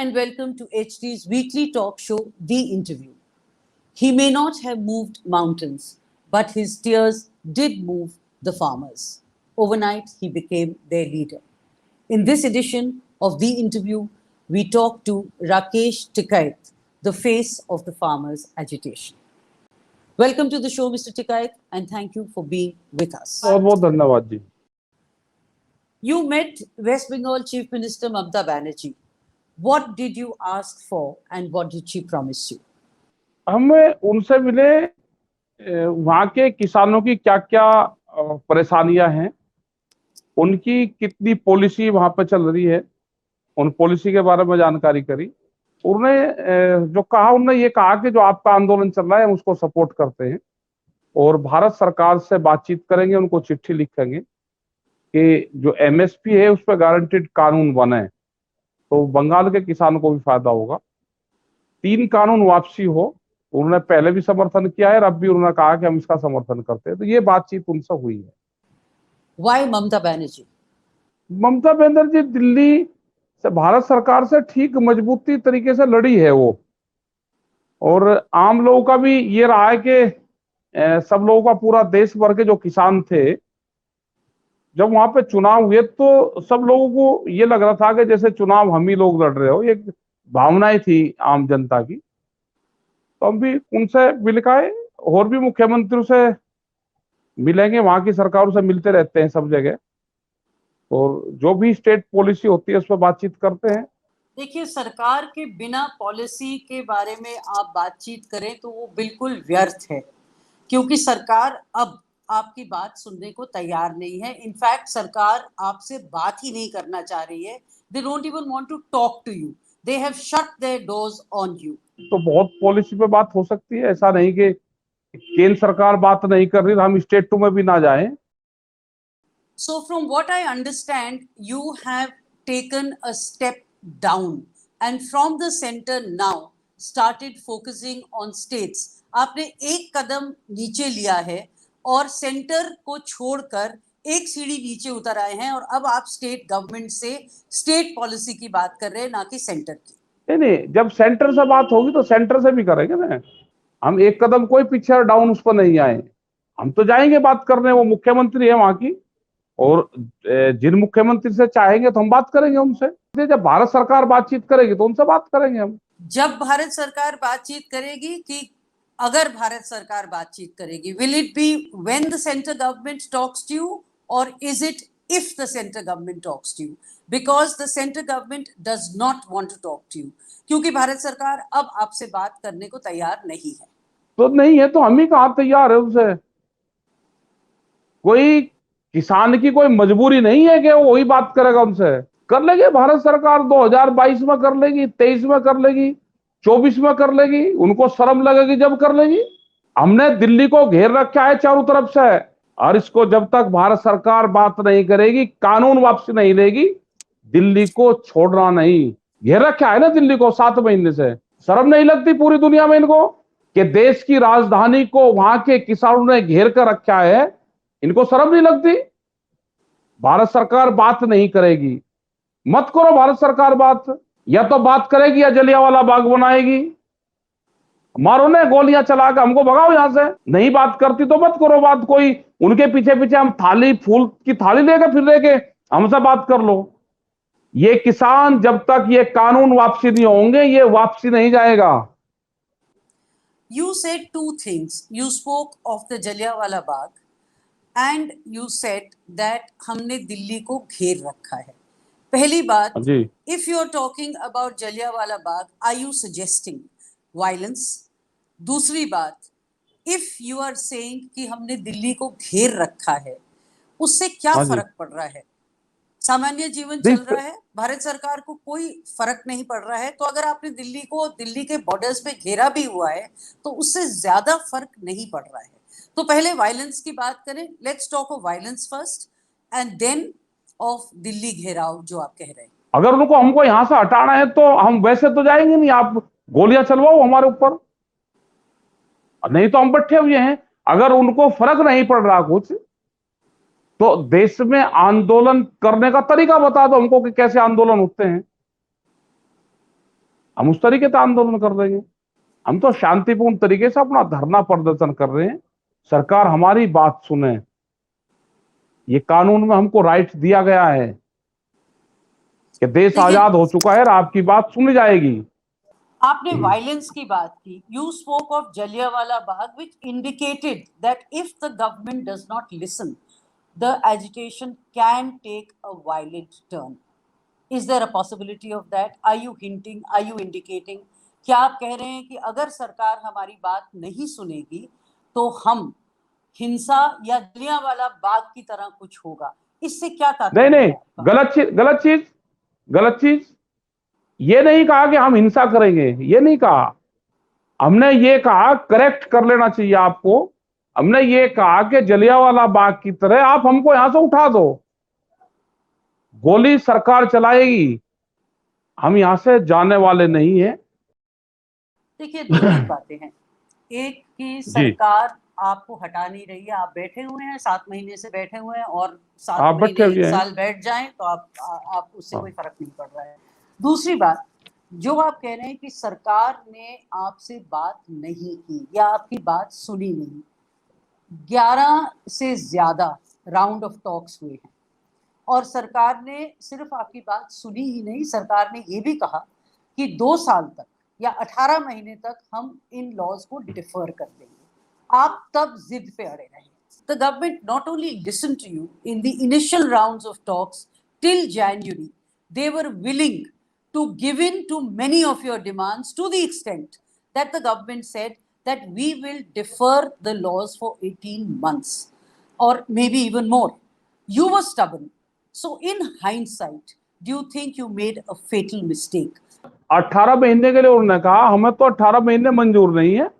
and welcome to HT's weekly talk show, The Interview. He may not have moved mountains, but his tears did move the farmers. Overnight, he became their leader. In this edition of The Interview, we talk to Rakesh Tikait, the face of the farmers' agitation. Welcome to the show, Mr. Tikait, and thank you for being with us. बहुत बहुत धन्यवाद जी। You met West Bengal Chief Minister Mamata Banerjee. What did you ask for and what did she promise you? हमें उनसे मिले वहाँ के किसानों की क्या क्या परेशानियां हैं, उनकी कितनी पॉलिसी वहाँ पे चल रही है, उन पॉलिसी के बारे में जानकारी करी। उन्होंने जो कहा, उन्होंने ये कहा कि जो आपका आंदोलन चल रहा है हम उसको सपोर्ट करते हैं और भारत सरकार से बातचीत करेंगे, उनको चिट्ठी लिखेंगे कि जो एमएसपी है उस पर गारंटीड कानून बने तो बंगाल के किसानों को भी फायदा होगा। 3 कानून वापसी हो, उन्होंने पहले भी समर्थन किया है और अब भी उन्होंने कहा कि हम इसका समर्थन करते हैं। तो ये बातचीत उनसे हुई है। Why Mamata Banerjee? Mamata Banerjee Delhi से भारत सरकार से ठीक मजबूती तरीके से लड़ी है वो, और आम लोगों का भी ये रहा है कि सब लोगों का, पूरा देश भर के जो किसान थे, जब वहां पे चुनाव हुए तो सब लोगों को ये लग रहा था कि जैसे चुनाव हम ही लोग लड़ रहे हो, ये भावनाएं थी आम जनता की। तो हम भी उनसे मिल के और भी मुख्यमंत्रियों से मिलेंगे, वहां की सरकारों से मिलते रहते हैं सब जगह, और जो भी स्टेट पॉलिसी होती है उस पर बातचीत करते हैं। देखिए, सरकार के बिना पॉलिसी के बारे में आप बातचीत करें तो वो बिल्कुल व्यर्थ है, क्योंकि सरकार अब आपकी बात सुनने को तैयार नहीं है। इनफैक्ट सरकार आपसे बात ही नहीं करना चाह रही है। They don't even want to talk to you, they have shut their doors on you. तो बहुत पॉलिसी पे बात हो सकती है, ऐसा नहीं कि केंद्र सरकार बात नहीं कर रही, हम स्टेट 2 में भी ना जाएं। So from what I understand, you have taken a step down and from the center now started focusing on states. आपने एक कदम नीचे लिया है और सेंटर को छोड़कर एक सीढ़ी नीचे उतर आए हैं, और अब आप स्टेट गवर्नमेंट से स्टेट पॉलिसी की बात कर रहे हैं, ना कि सेंटर की। नहीं, जब सेंटर से बात होगी तो सेंटर से भी करेंगे ना। हम एक कदम कोई पीछे डाउन उस पर नहीं आए, हम तो जाएंगे बात करने। वो मुख्यमंत्री है वहां की, और जिन मुख्यमंत्री से चाहेंगे तो हम बात करेंगे उनसे। जब भारत सरकार बातचीत करेगी तो उनसे बात करेंगे हम। जब भारत सरकार बातचीत करेगी, कि अगर भारत सरकार बातचीत करेगी, will it be when the centre government talks to you, और is it if the centre government talks to you? Because the centre government does not want to talk to you, क्योंकि भारत सरकार अब आपसे बात करने को तैयार नहीं है। तो नहीं है तो हम ही कहाँ तैयार है उनसे। कोई किसान की कोई मजबूरी नहीं है कि वो वही बात करेगा उनसे। कर लेगी भारत सरकार, 2022 में कर लेगी, 23 में कर लेगी, 24 में कर लेगी, उनको शर्म लगेगी जब कर लेगी। हमने दिल्ली को घेर रखा है चारों तरफ से, और इसको जब तक भारत सरकार बात नहीं करेगी, कानून वापसी नहीं लेगी, दिल्ली को छोड़ना नहीं। घेर रखा है ना दिल्ली को 7 महीने से। शर्म नहीं लगती पूरी दुनिया में इनको कि देश की राजधानी को वहां के किसानों ने घेर कर रखा है? इनको शर्म नहीं लगती? भारत सरकार बात नहीं करेगी, मत करो भारत सरकार बात। या तो बात करेगी या जलियांवाला बाग बनाएगी। मारो ने गोलियां चला के हमको भगाओ यहां से। नहीं बात करती तो मत करो बात। कोई उनके पीछे पीछे हम थाली, फूल की थाली लेके फिर लेके हमसे बात कर लो। ये किसान जब तक ये कानून वापसी नहीं होंगे, ये वापसी नहीं जाएगा। You said 2 things. You spoke of the Jallianwala Bagh and you said that हमने दिल्ली को घेर रखा है। पहली बात, if you are talking about Jallianwala Bagh, are you suggesting violence? दूसरी बात, if you are saying कि हमने दिल्ली को घेर रखा है, उससे क्या फर्क पड़ रहा है? सामान्य जीवन चल रहा है, भारत सरकार को कोई फर्क नहीं पड़ रहा है। तो अगर आपने दिल्ली को, दिल्ली के बॉर्डर्स पे घेरा भी हुआ है, तो उससे ज्यादा फर्क नहीं पड़ रहा है। तो पहले वायलेंस की बात करें। Let's talk of violence first and then of Delhi घेराव जो आप कह रहे हैं। अगर उनको, हमको यहां से हटाना है तो हम वैसे तो जाएंगे नहीं। आप गोलियां चलवाओ हमारे ऊपर, नहीं तो हम बैठे हुए हैं। अगर उनको फर्क नहीं पड़ रहा कुछ, तो देश में आंदोलन करने का तरीका बता दो हमको कि कैसे आंदोलन होते हैं। हम उस तरीके से आंदोलन कर देंगे। हम तो शांतिपूर्ण तरीके से अपना धरना प्रदर्शन कर रहे हैं, सरकार हमारी बात सुने। ये कानून में हमको राइट दिया गया है कि देश देखिए, आजाद हो चुका है और आपकी बात सुनी जाएगी। आपने वायलेंस की बात की. You spoke of Jallianwala Bagh, which indicated that if the government does not listen, the agitation can take a violent turn. Is there a possibility of that? Are you hinting? Are you indicating? क्या आप कह रहे हैं कि अगर सरकार हमारी बात नहीं सुनेगी तो हम हिंसा या जलियांवाला बाग की तरह कुछ होगा? इससे क्या नहीं तात्पर्य नहीं, है आपका? गलत चीज ये नहीं कहा कि हम हिंसा करेंगे, ये नहीं कहा। हमने ये कहा, करेक्ट कर लेना चाहिए आपको, हमने ये कहा कि जलियांवाला बाग की तरह आप हमको यहां से उठा दो, गोली सरकार चलाएगी, हम यहां से जाने वाले नहीं है। देखिए, दो तीन बातें हैं. एक कि जी, सरकार आपको हटा नहीं रही है. आप बैठे हुए हैं, 7 महीने से बैठे हुए हैं, और 7 आप महीने बैठे 1 हुए हैं। साल बैठ जाएं तो आप उससे हाँ। कोई फर्क नहीं पड़ रहा है. दूसरी बात, जो आप कह रहे हैं कि सरकार ने आपसे बात नहीं की या आपकी बात सुनी नहीं. 11 से ज्यादा राउंड ऑफ टॉक्स हुए हैं और सरकार ने सिर्फ आपकी बात सुनी ही नहीं, सरकार ने ये भी कहा कि 2 साल तक या 18 महीने तक हम इन लॉज को डिफर कर देंगे. आप तब जिद पे अड़े रहे. The government not only listened to you in the initial rounds of talks till January, they were willing to give in to many of your demands, to the extent that the government said that we will defer the laws for 18 months or maybe even more. You were stubborn. So in hindsight, do you think you made a fatal mistake? 18 महीने के लिए उन्होंने कहा, हमें तो 18 महीने मंजूर नहीं है।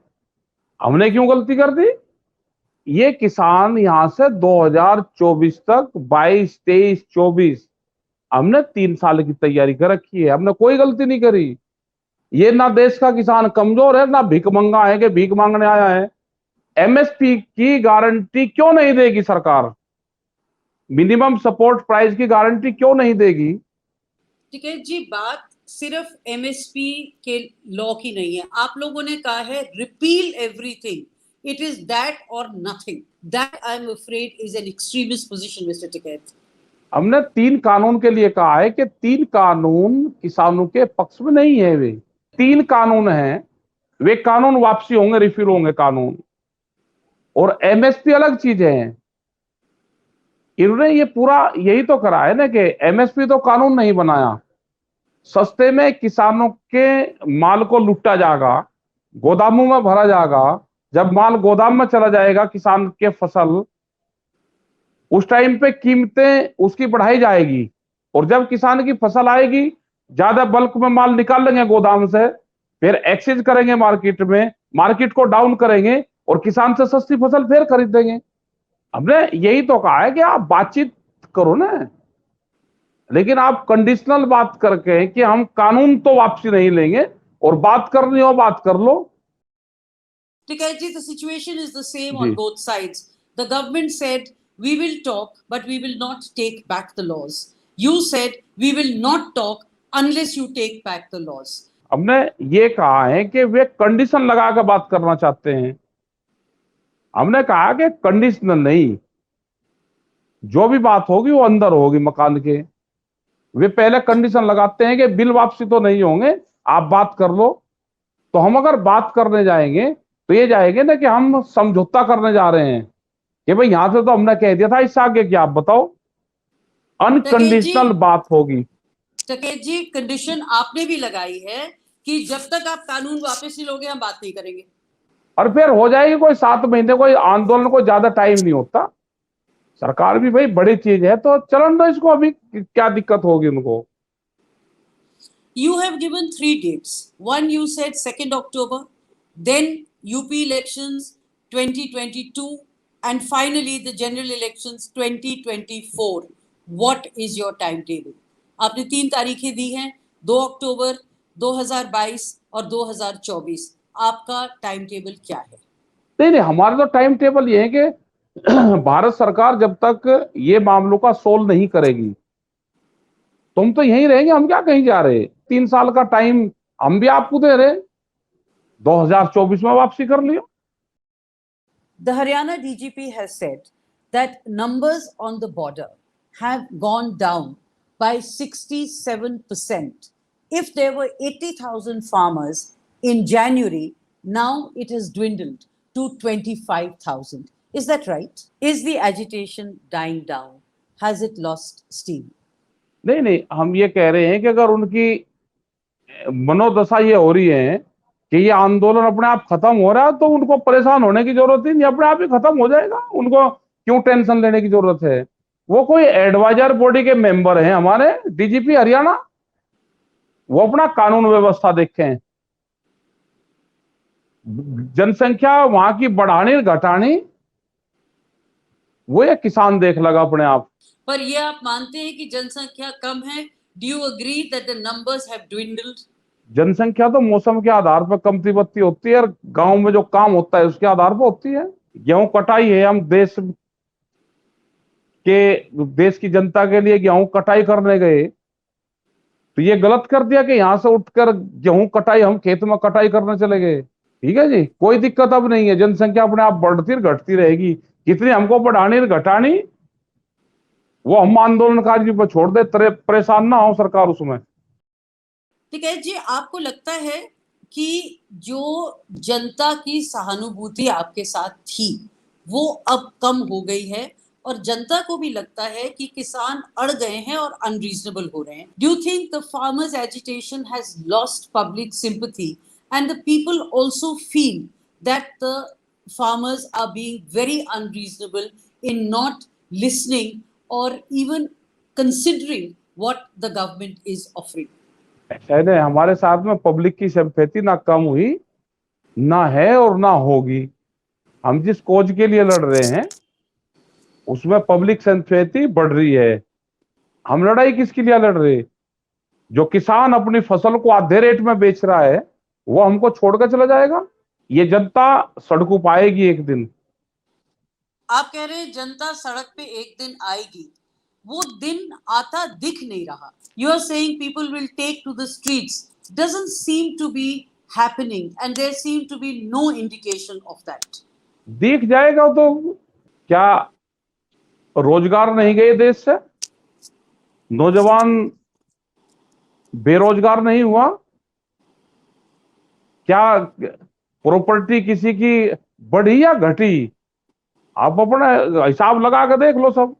हमने क्यों गलती कर दी? ये किसान यहां से 2024 तक, 22, 23, 24, हमने 3 साल की तैयारी कर रखी है, हमने कोई गलती नहीं करी। ये ना देश का किसान कमजोर है, ना भीख मंगा है कि भीख मांगने आया है। एमएसपी की गारंटी क्यों नहीं देगी सरकार? मिनिमम सपोर्ट प्राइस की गारंटी क्यों नहीं देगी? टिकैत जी, बात सिर्फ एमएसपी के लॉ की नहीं है. आप लोगों ने कहा है repeal everything. It is that और nothing. That I am afraid is an extremist position, mister Tikait. हमने 3 कानून के लिए कहा है कि 3 कानून किसानों के पक्ष में नहीं है। वे 3 कानून हैं, वे कानून वापसी होंगे, रिफिल होंगे कानून। और एमएसपी अलग चीजें हैं। इन्होंने ये पूरा यही तो करा है ना कि एमएसपी तो कानून नहीं बनाया, सस्ते में किसानों के माल को लुटा जाएगा, गोदामों में भरा जाएगा। जब माल गोदाम में चला जाएगा किसान के फसल, उस टाइम पे कीमतें उसकी बढ़ाई जाएगी, और जब किसान की फसल आएगी, ज्यादा बल्क में माल निकाल लेंगे गोदाम से, फिर एक्सचेंज करेंगे मार्केट में, मार्केट को डाउन करेंगे और किसान से सस्ती फसल फिर खरीदेंगे। हमने यही तो कहा है कि आप बातचीत करो ना, लेकिन आप कंडीशनल बात करके कि हम कानून तो वापसी नहीं लेंगे, और बात करनी हो बात कर लो। Tickaitji, the situation is the same ji. on both sides. The government said, we will talk, but we will not take back the laws. You said, we will not talk unless you take back the laws. हमने ये कहा है कि वे condition लगा कर बात करना चाहते हैं। हमने कहा कि कंडीशनल नहीं, जो भी बात होगी वो अंदर होगी मकान के। वे पहले कंडीशन लगाते हैं कि बिल वापसी तो नहीं होंगे, आप बात कर लो। तो हम अगर बात करने जाएंगे तो ये जाएंगे ना कि हम समझौता करने जा रहे हैं कि भाई यहां से तो हमने कह दिया था, इससे आगे क्या आप बताओ। अनकंडीशनल बात होगी। टिकैत जी, कंडीशन आपने भी लगाई है कि जब तक आप कानून वापस नहीं लोगे हम बात नहीं करेंगे। और फिर हो जाएगी कोई 7 महीने, कोई आंदोलन को ज्यादा टाइम नहीं होता। सरकार भी भाई बड़ी चीज है, तो चलन दो इसको, अभी क्या दिक्कत होगी उनको। You have given 3 dates. One, you said 2nd October, then UP elections 2022, and finally the general elections 2024. What is your timetable? आपने 3 तारीखें दी हैं, 2 अक्टूबर, 2022 और 2024. आपका टाइम टेबल क्या है? नहीं, हमारा तो टाइम टेबल ये है कि भारत सरकार जब तक ये मामलों का सोल्व नहीं करेगी, तुम तो यहीं रहेंगे, हम क्या कहीं जा रहे। 3 साल का टाइम हम भी आपको दे रहे हैं, 2024 में वापसी कर लियो। The Haryana DGP has said that numbers on the border have gone down by 67%. If there were 80,000 farmers in January, now it has dwindled to 25,000. Is that right? Is the agitation dying down? Has it lost steam? नहीं नहीं, हम ये कह रहे हैं कि अगर उनकी मनोदशा ये हो रही है कि ये आंदोलन अपने आप खत्म हो रहा है, तो उनको परेशान होने की जरूरत ही नहीं, अपने आप ही खत्म हो जाएगा। उनको क्यों टेंशन लेने की जरूरत है? वो कोई एडवाइजर बॉडी के मेंबर हैं हमारे, डीजीपी हरियाणा, वो अपना कानून व्यवस्था देखें। जनसंख्या वहां की बढ़ानी घटानी वो ये किसान देख लगा अपने आप। पर ये आप मानते हैं कि जनसंख्या कम है? Do you agree that the numbers have dwindled? जनसंख्या तो मौसम के आधार पर कमती बत्ती होती है, और गांव में जो काम होता है उसके आधार पर होती है। गेहूं कटाई है, हम देश की जनता के लिए गेहूं कटाई करने गए, तो ये गलत कर दिया कि यहां से उठकर गेहूं कटाई हम खेत में कटाई करने चले गए। ठीक है जी, कोई दिक्कत अब नहीं है, जनसंख्या अपने आप बढ़ती और घटती रहेगी। कितनी हमको बढ़ानी और घटानी वो हम आंदोलनकारी पर छोड़ दे, परेशान ना हो सरकार उसमें। ठीक है जी, आपको लगता है कि जो जनता की सहानुभूति आपके साथ थी वो अब कम हो गई है, और जनता को भी लगता है कि किसान अड़ गए हैं और अनरीजनेबल हो रहे हैं? Do you think the farmers agitation has lost public sympathy and the people also feel that the farmers are being very unreasonable in not listening or even considering what the government is offering? शायद हमारे साथ में public की sympathy ना कम हुई, ना है और ना होगी। हम जिस कोज के लिए लड़ रहे हैं उसमें पब्लिक सिंपैथी बढ़ रही है। हम लड़ाई किसके लिए लड़ रहे? जो किसान अपनी फसल को आधे रेट में बेच रहा है वो हमको छोड़कर चला जाएगा? ये जनता सड़कों पर आएगी एक दिन। आप कह रहे हैं जनता सड़क पे एक दिन आएगी, वो दिन आता दिख नहीं रहा। You are saying people will take to the streets. Doesn't seem to be happening, and there seem to be no indication of that. दिख जाएगा तो क्या रोजगार नहीं गए देश से? नौजवान बेरोजगार नहीं हुआ? क्या प्रॉपर्टी किसी की बढ़ी या घटी? आप अपना हिसाब लगा कर देख लो सब।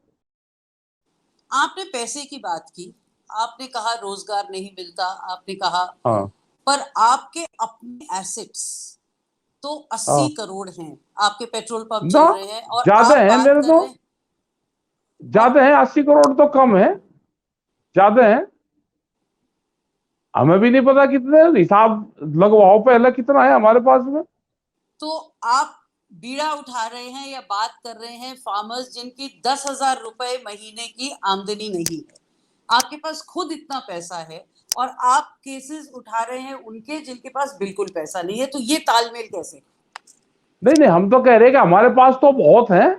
आपने पैसे की बात की, आपने कहा रोजगार नहीं मिलता, आपने कहा हाँ पर आपके अपने एसेट्स तो 80 करोड़ हैं, आपके पेट्रोल पंप चल रहे हैं और ज्यादा आप है बात मेरे कर तो, रहे हैं। ज्यादा है, 80 करोड़ तो कम है, ज्यादा है। हमें भी नहीं पता कितने, हिसाब लगवाओ पहले कितना है हमारे पास में। तो आप बीड़ा उठा रहे हैं या बात कर रहे हैं फार्मर्स जिनकी 10,000 रुपए महीने की आमदनी नहीं है। आपके पास खुद इतना पैसा है और आप केसेस उठा रहे हैं उनके जिनके पास बिल्कुल पैसा नहीं है, तो ये तालमेल कैसे? नहीं नहीं, हम तो कह रहे हैं कि हमारे पास तो बहुत है,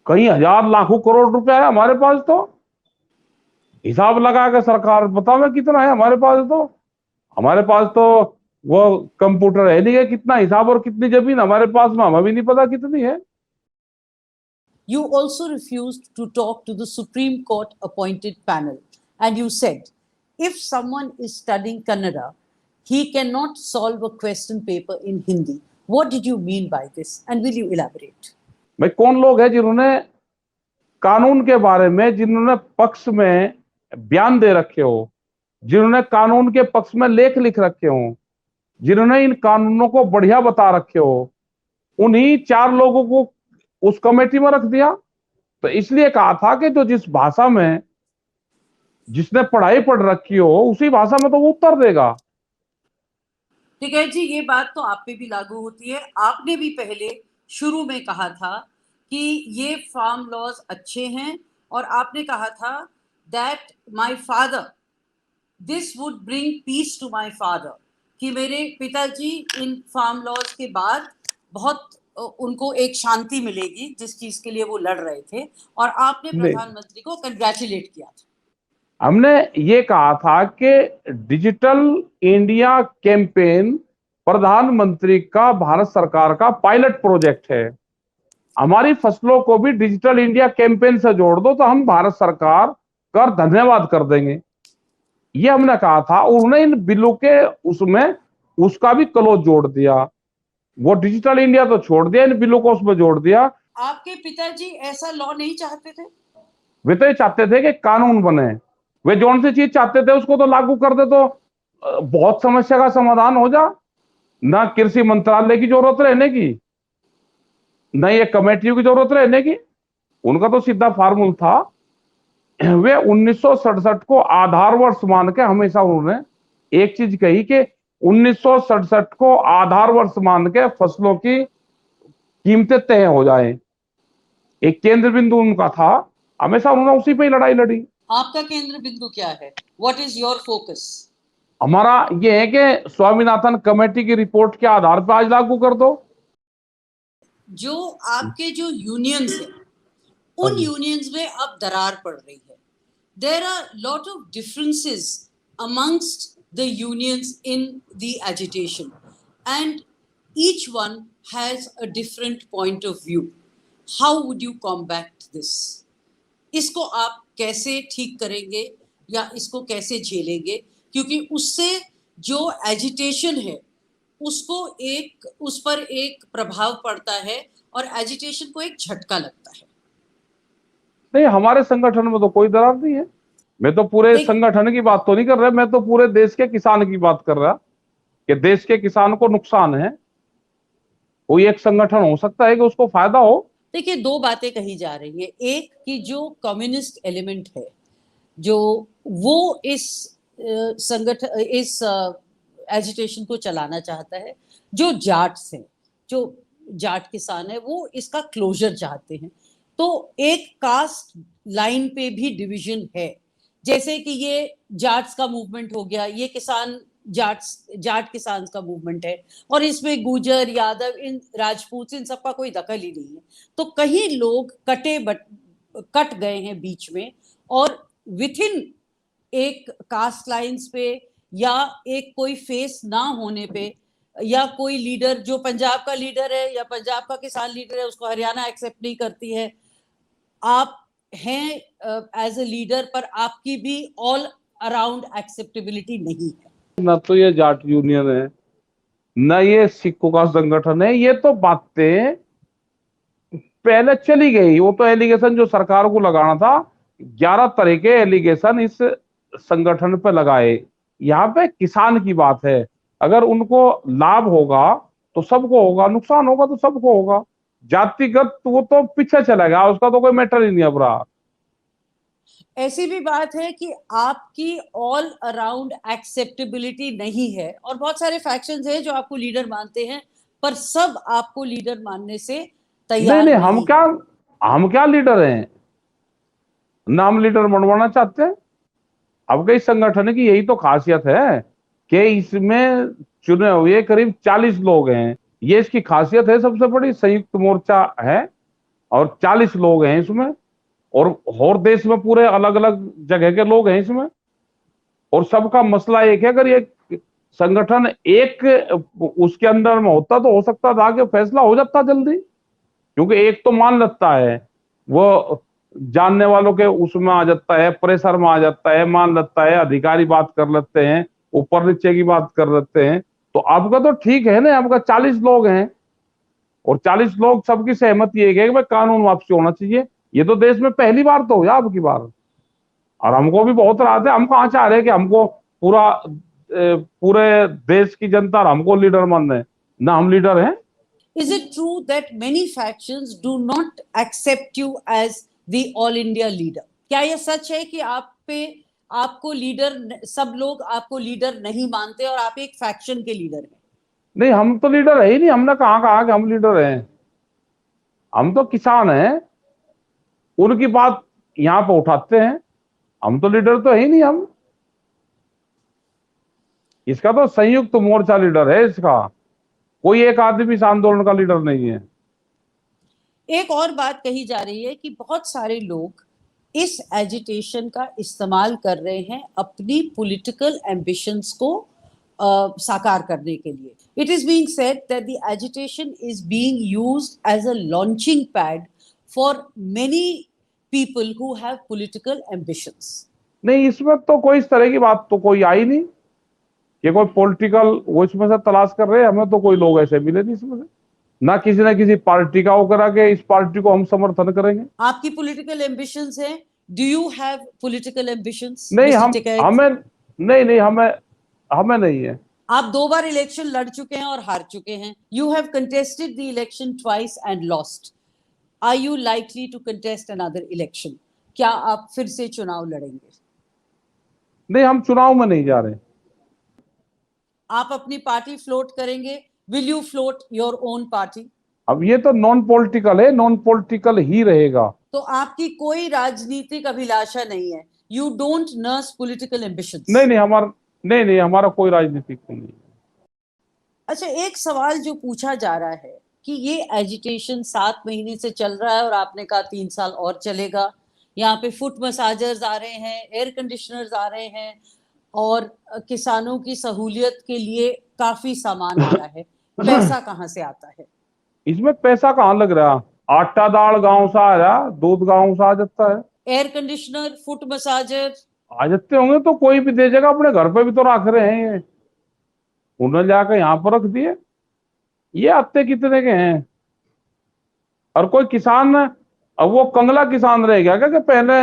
कई हजार लाखों करोड़ रुपया है हमारे पास। तो हिसाब लगा के सरकार बताओ कितना है हमारे पास। तो हमारे पास तो वो कंप्यूटर है नहीं है कितना हिसाब और कितनी जमीन हमारे पास में, हमें भी नहीं पता कितनी है। You also refused to talk to the Supreme Court appointed panel, and you said if someone is studying Kannada, he cannot solve a question paper in Hindi. What did you mean by this, and will you elaborate? भाई कौन लोग हैं जिन्होंने कानून के बारे में, जिन्होंने पक्ष में बयान दे रखे हो, जिन्होंने कानून के पक्ष में लेख लिख रखे हो, जिन्होंने इन कानूनों को बढ़िया बता रखे हो, उन्हीं 4 लोगों को उस कमेटी में रख दिया? तो इसलिए कहा था कि जो जिस भाषा में जिसने पढ़ाई पढ़ रखी हो उसी भाषा में तो वो उत्तर देगा। ठीक है जी, ये बात तो आप पे भी लागू होती है। आपने भी पहले शुरू में कहा था कि ये फार्म लॉज अच्छे हैं और आपने कहा था that my father, this would bring peace to my father, कि मेरे पिताजी इन फार्म लॉज के बाद बहुत उनको एक शांति मिलेगी जिस चीज के लिए वो लड़ रहे थे, और आपने नहीं प्रधानमंत्री को कंग्रेचुलेट किया था। हमने ये कहा था कि डिजिटल इंडिया कैंपेन प्रधानमंत्री का, भारत सरकार का पायलट प्रोजेक्ट है। हमारी फसलों को भी डिजिटल इंडिया कैंपेन से जोड़ दो तो हम भारत सरकार का धन्यवाद कर देंगे, ये हमने कहा था। और उन्होंने इन बिलों के उसमें उसका भी क्लोज जोड़ दिया। वो डिजिटल इंडिया तो छोड़ दिया, इन बिलों को उसमें जोड़ दिया। आपके पिताजी ऐसा लॉ नहीं चाहते थे? वे तो ये चाहते थे कि कानून बने, वे जौन सी चीज चाहते थे उसको तो लागू कर दे तो बहुत समस्या का समाधान हो जा। ना कृषि मंत्रालय की जरूरत रहने की, न ये कमेटियों की जरूरत रहने की। उनका तो सीधा फार्मूला था, वे 1967 को आधार वर्ष मान के हमेशा उन्होंने एक चीज कही कि 1967 को आधार वर्ष मान के फसलों की कीमतें तय हो जाए, एक केंद्र बिंदु उनका था। हमेशा उन्होंने उसी पे ही लड़ाई लड़ी। आपका केंद्र बिंदु क्या है? What is your focus? हमारा ये है कि स्वामीनाथन कमेटी की रिपोर्ट के आधार पर आज लागू कर दो। जो आपके जो यूनियंस है, उन यूनियंस में अब दरार पड़ रही है। There are lot of differences amongst the unions in the agitation and each one has a different point of view. How would you combat this? इसको आप कैसे ठीक करेंगे या इसको कैसे झेलेंगे? क्योंकि उससे जो एजिटेशन है उसको उस पर एक प्रभाव पड़ता है और एजिटेशन को एक झटका लगता है। नहीं, हमारे संगठन में तो कोई दरार नहीं है। मैं तो पूरे संगठन की बात तो नहीं कर रहा, मैं तो पूरे देश के किसान की बात कर रहा कि देश के किसान को नुकसान है। कोई एक संगठन हो सकता है कि उसको फायदा हो। देखिए, दो बातें कही जा रही है। एक कि जो कम्युनिस्ट एलिमेंट है, जो वो इस संगठन इस एजिटेशन को चलाना चाहता है। जो जाट्स हैं, जो जाट किसान है, वो इसका क्लोजर चाहते हैं। तो एक कास्ट लाइन पे भी डिवीजन है। जैसे कि ये जाट्स का मूवमेंट हो गया, ये किसान जाट किसान का मूवमेंट है, और इसमें गुजर, यादव, इन राजपूत, इन सबका कोई दखल ही नहीं है। तो कहीं लोग कट गए हैं बीच में, और विथ इन एक कास्ट लाइंस पे या एक कोई फेस ना होने पे, या कोई लीडर जो पंजाब का लीडर है या पंजाब का किसान लीडर है उसको हरियाणा एक्सेप्ट नहीं करती है। आप हैं एज ए लीडर, पर आपकी भी ऑल अराउंड एक्सेप्टेबिलिटी नहीं है। न तो ये जाट यूनियन है, न ये सिखों का संगठन है। ये तो बातें पहले चली गई। वो तो एलिगेशन जो सरकार को लगाना था, 11 तरह के एलिगेशन इस संगठन पे लगाए। यहाँ पे किसान की बात है, अगर उनको लाभ होगा तो सबको होगा, नुकसान होगा तो सबको होगा। जातिगत वो तो पीछे चला गया, उसका तो कोई मैटर ही नहीं अब रहा। ऐसी भी बात है कि आपकी ऑल अराउंड एक्सेप्टेबिलिटी नहीं है, और बहुत सारे फैक्शंस हैं जो आपको लीडर मानते हैं, पर सब आपको लीडर मानने से तैयार नहीं, नहीं। हम क्या लीडर हैं? नाम लीडर बनवाना चाहते हैं। अब कई संगठन की यही तो खासियत है कि इसमें चुने हुए करीब 40 लोग हैं। ये इसकी खासियत है सबसे बड़ी। संयुक्त मोर्चा है और 40 लोग हैं इसमें, और देश में पूरे अलग अलग जगह के लोग हैं इसमें, और सबका मसला एक है। अगर ये संगठन एक उसके अंदर में होता तो हो सकता था कि फैसला हो जाता जल्दी, क्योंकि एक तो मान लेता है, वो जानने वालों के उसमें आ जाता है, प्रेशर में आ जाता है, मान लेता है, अधिकारी बात कर लेते हैं, ऊपर नीचे की बात कर लेते हैं। तो आपका तो ठीक है ना, आपका 40 लोग हैं और 40 लोग सबकी सहमति एक है कि भाई कानून वापसी होना चाहिए। ये तो देश में पहली बार तो हुआ आपकी बार, और हमको भी बहुत राहत है। हम कहाँ चाह रहे हैं कि हमको पूरे देश की जनता हमको लीडर मान रहे, ना हम लीडर हैं। Is it true that many factions do not accept you as the all India leader? क्या यह सच है कि आपको लीडर, सब लोग आपको लीडर नहीं मानते और आप एक फैक्शन के लीडर हैं? नहीं, हम तो लीडर है ही नहीं। हमने कहा कहा कि हम लीडर हैं? हम तो किसान हैं, उनकी बात यहाँ पे उठाते हैं। हम तो लीडर तो है ही नहीं। हम इसका तो संयुक्त मोर्चा लीडर है इसका, कोई एक आदमी इस आंदोलन का लीडर नहीं है। एक और बात कही जा रही है कि बहुत सारे लोग इस एजिटेशन का इस्तेमाल कर रहे हैं अपनी पॉलिटिकल एम्बिशंस को साकार करने के लिए. It is being said that the agitation is being used as a launching pad for many people who have political ambitions. नहीं, इसमें तो कोई इस तरह की बात तो कोई आई नहीं कि कोई पॉलिटिकल वो इसमें से तलाश कर रहे हैं. हमें तो कोई लोग ऐसे मिले नहीं इसमें से, ना किसी पार्टी का वो करा के इस पार्टी को हम समर्थन करेंगे. आपकी पॉलिटिकल एम्बिशंस हैं. Do you have political ambitions? नहीं, हमें नहीं है. आप 2 बार इलेक्शन लड़ चुके हैं और हार चुके हैं. You have contested the election twice and lost. Are you likely to contest another election? क्या आप फिर से चुनाव लड़ेंगे? नहीं, हम चुनाव में नहीं जा रहे. आप अपनी पार्टी फ्लोट करेंगे? Will you float your own party? अब ये तो नॉन पॉलिटिकल है, नॉन पॉलिटिकल ही रहेगा. तो आपकी कोई राजनीतिक अभिलाषा नहीं है? You don't nurse political ambitions? नहीं, हमारा कोई राजनीतिक नहीं है. अच्छा, एक सवाल जो पूछा जा रहा है कि ये एजिटेशन 7 महीने से चल रहा है और आपने कहा 3 साल और चलेगा. यहाँ पे फुट मसाजर्स आ रहे हैं, एयर कंडीशनर्स आ रहे हैं और किसानों की सहूलियत के लिए काफी सामान आ रहा है. पैसा कहाँ से आता है? इसमें पैसा कहाँ लग रहा? आटा दाल गांव से आ रहा, दूध गांव से आ जाता है. एयर कंडीशनर, फुट मसाजर आ जाते होंगे तो कोई भी दे जाएगा. अपने घर पे भी तो रख रहे हैं ये, उन्होंने जाकर यहाँ पर रख दिए. ये आते कितने के हैं? और कोई किसान, अब वो कंगला किसान रह गया क्या कि पहले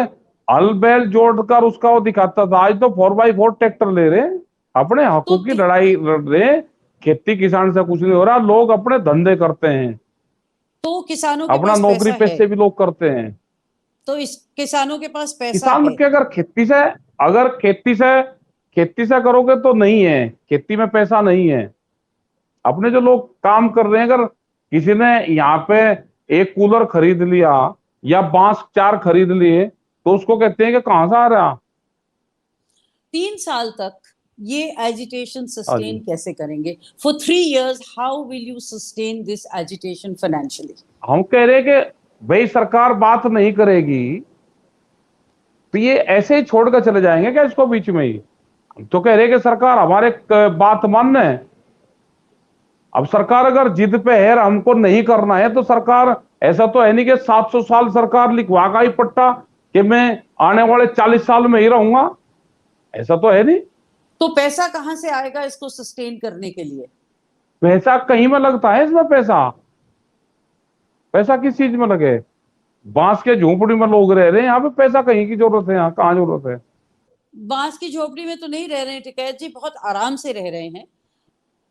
हल बैल जोड़कर उसका वो दिखाता था? आज तो 4x4 ट्रैक्टर ले रहे हैं, अपने हकों की लड़ाई लड़ रहे हैं. खेती किसान से कुछ नहीं हो रहा. लोग अपने धंधे करते हैं, तो किसानों के अपना पास नौकरी पैसा पेशे भी लोग करते हैं. तो इस किसानों के पास पैसा किसान है. के अगर खेती से करोगे तो नहीं है, खेती में पैसा नहीं है. अपने जो लोग काम कर रहे हैं, अगर किसी ने यहाँ पे एक कूलर खरीद लिया या बांस 4 खरीद लिए तो उसको कहते हैं कि कहां से आ रहा. 3 साल तक ये एजिटेशन सस्टेन कैसे करेंगे? For 3 years how will you sustain this agitation financially? हम कह रहे हैं कि भाई सरकार बात नहीं करेगी तो ये ऐसे ही छोड़कर चले जाएंगे क्या इसको बीच में ही? हम तो कह रहे हैं कि सरकार हमारे बात मानना है. अब सरकार अगर जिद पे है, हमको नहीं करना है, तो सरकार, ऐसा तो है नहीं कि 700 साल सरकार लिखवा का ही पट्टा कि मैं आने वाले 40 साल में ही रहूंगा. ऐसा तो है नहीं. तो पैसा कहां से आएगा इसको सस्टेन करने के लिए? पैसा कहीं में लगता है. इसमें पैसा किस चीज में लगे? बांस के झोपड़ी में लोग रह रहे हैं, यहाँ पे पैसा कहीं की जरूरत है? यहाँ कहाँ जरूरत है? बांस की झोपड़ी में तो नहीं रह रहे हैं टिकैत जी, बहुत आराम से रह रहे हैं.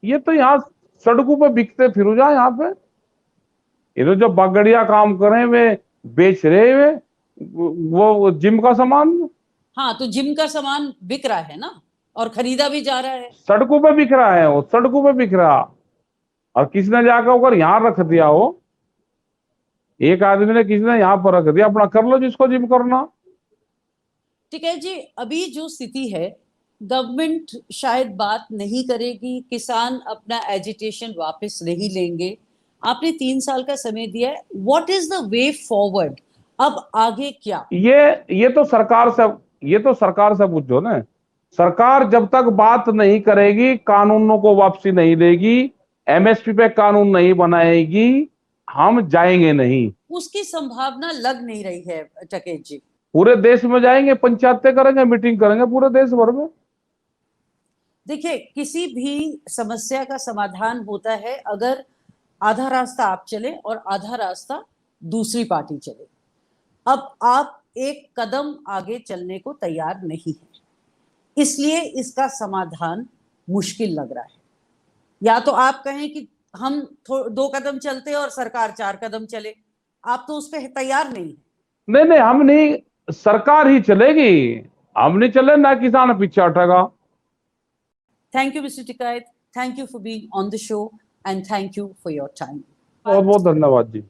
ये तो यहाँ सड़कों पे बिकते फिर जा. यहाँ पे इधर जो बागड़िया काम करे वे बेच रहे वे वो जिम का सामान. हाँ, तो जिम का सामान बिक रहा है ना, और खरीदा भी जा रहा है. सड़कों पे बिक रहा है, वो सड़कों पे बिक रहा. और किसी ने जाकर अगर यहाँ रख दिया हो, एक आदमी ने, किसी ने यहाँ पर रख दिया, अपना कर लो जिसको जिम करना. ठीक है जी. अभी जो स्थिति है, गवर्नमेंट शायद बात नहीं करेगी, किसान अपना एजिटेशन वापस नहीं लेंगे. आपने 3 साल का समय दिया है. What is the way forward? अब आगे क्या? ये तो सरकार से पूछो ना. सरकार जब तक बात नहीं करेगी, कानूनों को वापसी नहीं देगी, एमएसपी पे कानून नहीं बनाएगी, हम जाएंगे नहीं. उसकी संभावना लग नहीं रही है टकेत जी. पूरे देश में जाएंगे, पंचायतें करेंगे, मीटिंग करेंगे पूरे देश भर में. देखिए, किसी भी समस्या का समाधान होता है अगर आधा रास्ता आप चले और आधा रास्ता दूसरी पार्टी चले. अब आप एक कदम आगे चलने को तैयार नहीं है, इसलिए इसका समाधान मुश्किल लग रहा है. या तो आप कहें कि हम 2 कदम चलते और सरकार 4 कदम चले. आप तो उस पर तैयार नहीं. नहीं, हम नहीं, सरकार ही चलेगी, हम नहीं चले ना, किसान पीछे हटेगा. Thank you, Mr. Tikait. Thank you for being on the show and thank you for your time. बहुत बहुत धन्यवाद जी.